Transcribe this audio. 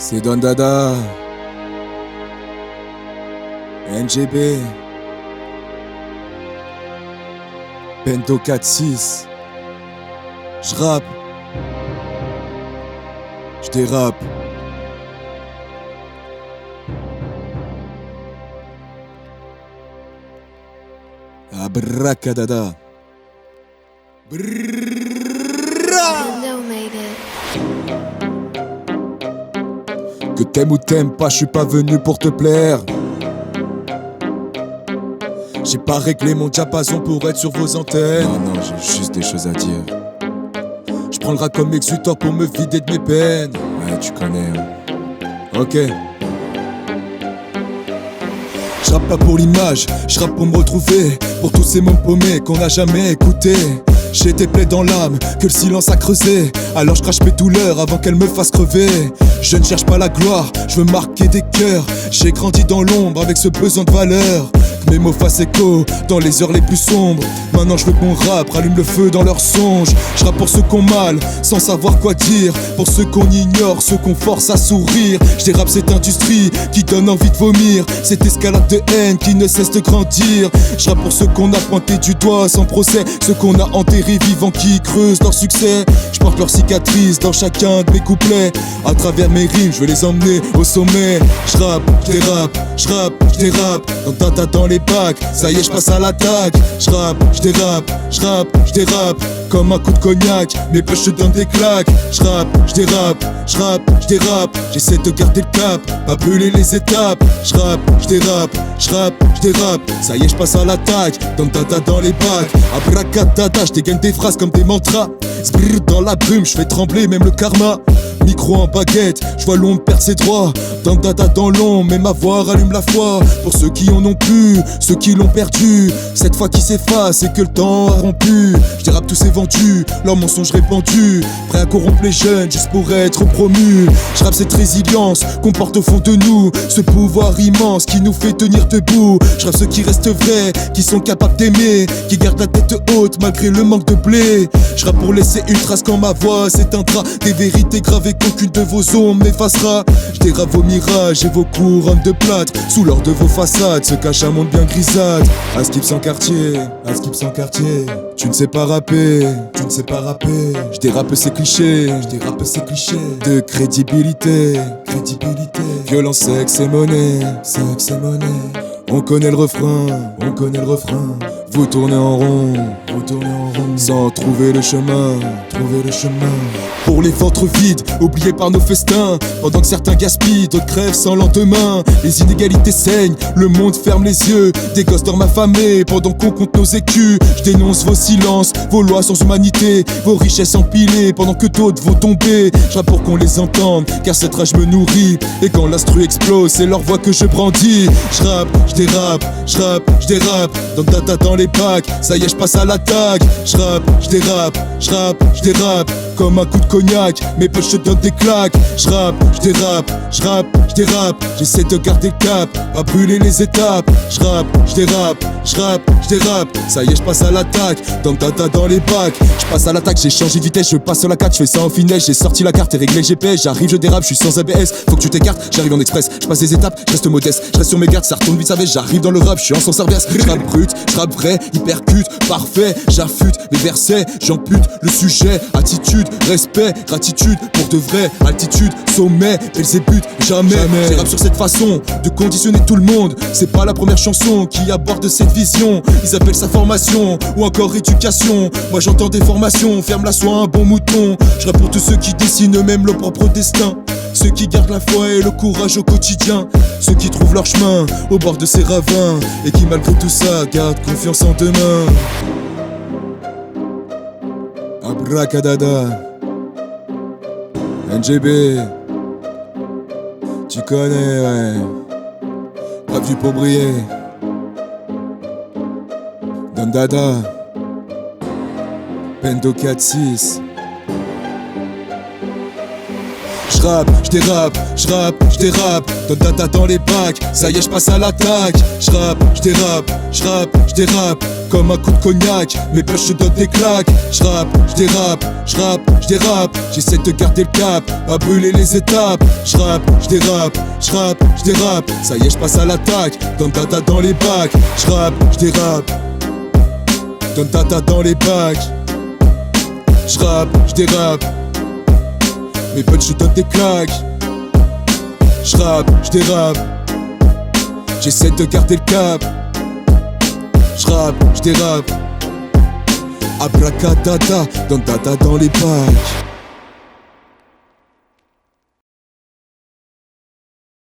C'est Don Dada, NGB, Bento 4-6. J'rappe, j'dérape. Abracadada. Que t'aimes ou t'aimes pas, je suis pas venu pour te plaire. J'ai pas réglé mon diapason pour être sur vos antennes. Non, j'ai juste des choses à dire. Je prends le rat comme exutoire pour me vider de mes peines. Ouais, tu connais, hein. Ok. J'rappe pas pour l'image, j'rappe pour me retrouver. Pour tous ces mots paumés qu'on n'a jamais écoutés. J'ai des plaies dans l'âme que le silence a creusé. Alors je crache mes douleurs avant qu'elles me fassent crever. Je ne cherche pas la gloire, je veux marquer des cœurs. J'ai grandi dans l'ombre avec ce besoin de valeur. Mes mots fassent écho dans les heures les plus sombres. Maintenant je veux qu'on rappe, rallume le feu dans leurs songes. Je rappe pour ceux qu'on mal, sans savoir quoi dire. Pour ceux qu'on ignore, ceux qu'on force à sourire. Je dérape cette industrie qui donne envie de vomir. Cette escalade de haine qui ne cesse de grandir. Je rappe pour ceux qu'on a pointé du doigt sans procès. Ceux qu'on a enterrés vivants qui creusent leur succès. Je porte leurs cicatrices dans chacun de mes couplets. À travers mes rimes, je veux les emmener au sommet. Je rappe, je dérape, je rappe, je dérape. Dans les bacs, ça y est, je passe à l'attaque. Je rappe, je dérape, je rappe, je dérape. Comme un coup de cognac, mes poches te donnent des claques. Je rappe, je dérape, je rappe, je dérape. J'essaie de garder le cap, pas brûler les étapes. Je rappe, je dérape, je rappe, je dérape. Ça y est, je passe à l'attaque. Dans les bacs, abracadabra, je dégaine des phrases comme des mantras. Sbrrr, dans la brume, je fais trembler même le karma. Micro en baguette, je vois l'ombre perdre ses droits. Dans l'ombre, mais ma voix rallume la foi. Pour ceux qui en ont plus, ceux qui l'ont perdu. Cette fois qui s'efface et que le temps a rompu. Je dérape tous ces vendus, leurs mensonges répandus. Prêt à corrompre les jeunes juste pour être promus. Je rappe cette résilience qu'on porte au fond de nous. Ce pouvoir immense qui nous fait tenir debout. Je rappe ceux qui restent vrais, qui sont capables d'aimer. Qui gardent la tête haute malgré le manque de blé. Je rappe pour laisser une trace quand ma voix s'éteindra. Des vérités gravées qu'aucune de vos ombres m'effacera. Je dérape vos mirages et vos couronnes de plâtre. Sous l'or de vos façades se cache un monde bien grisâtre. À skip sans quartier, à skip sans quartier. Tu ne sais pas rapper, tu ne sais pas rapper. Je dérape ces clichés, je dérape ces clichés. De crédibilité, crédibilité. Violence, sexe et monnaie, sexe et monnaie. On connaît le refrain, on connaît le refrain. Vous tournez en rond, vous tournez en rond. Sans trouver le chemin, trouver le chemin. Pour les ventres vides, oubliés par nos festins. Pendant que certains gaspillent, d'autres crèvent sans lendemain. Les inégalités saignent, le monde ferme les yeux. Des gosses dorment affamés pendant qu'on compte nos écus. Je dénonce vos silences, vos lois sans humanité. Vos richesses empilées pendant que d'autres vont tomber. Je rappe pour qu'on les entende, car cette rage me nourrit. Et quand l'instru explose, c'est leur voix que je brandis. Je rappe, je dérape, je rappe, je dérape. Dans les bacs, ça y est, je passe à l'attaque. Je rappe, je dérape, je rappe, je dérape. Comme un coup de cognac, mes poches te donnent des claques. Je rappe, je dérape, je rappe, je dérape. J'essaie de garder le cap, pas brûler les étapes. Je rappe, je dérape, je rappe, je dérape. Ça y est, je passe à l'attaque. Dans les bacs, je passe à l'attaque. J'ai changé de vitesse, je passe sur la 4, je fais ça en finesse. J'ai sorti la carte et réglé le GPS. J'arrive, je dérape, je suis sans ABS. Faut que tu t'écartes, j'arrive en express. Je passe les étapes, je reste modeste. Je reste sur mes gardes, ça retourne vite, ça baisse. J'arrive dans le rap, je suis en sens inverse. Je rappe brut, je rappe vrai, hypercute, parfait. J'affûte mes versets, j'ampute le sujet. Attitude, respect, gratitude pour de vrai. Altitude, sommet, Belzébuth, jamais. J'ai rap sur cette façon de conditionner tout le monde. C'est pas la première chanson qui aborde cette vision. Ils appellent ça formation ou encore éducation. Moi j'entends des formations, ferme-la, sois un bon mouton. Je rappe pour tous ceux qui dessinent eux-mêmes leur propre destin. Ceux qui gardent la foi et le courage au quotidien. Ceux qui trouvent leur chemin au bord de ces ravins. Et qui malgré tout ça gardent confiance en demain. Abracadabra, NGB, tu connais, ouais. Pas vu pour briller. Don Dada, Bento 4-6. J'rappe, j'dérape, j'rappe, j'dérape. Donne data dans les bacs, ça y est j'passe à l'attaque. J'rappe, j'dérape, j'rappe, j'dérape. Comme un coup de cognac, mes poches je donne des claques. J'rappe, j'dérape, j'rappe, j'dérape. J'essaie de garder le cap, à brûler les étapes. J'rappe, j'dérape, j'rappe, j'dérape. Ça y est j'passe à l'attaque, donne data dans les bacs. J'rappe, j'dérape, donne data dans les bacs. J'rappe, j'dérape. Mes potes je donne des claques. J'rappe, j'dérape. J'essaie de garder le cap. J'rappe, j'dérape. Abracadabra, donne data dans les bacs.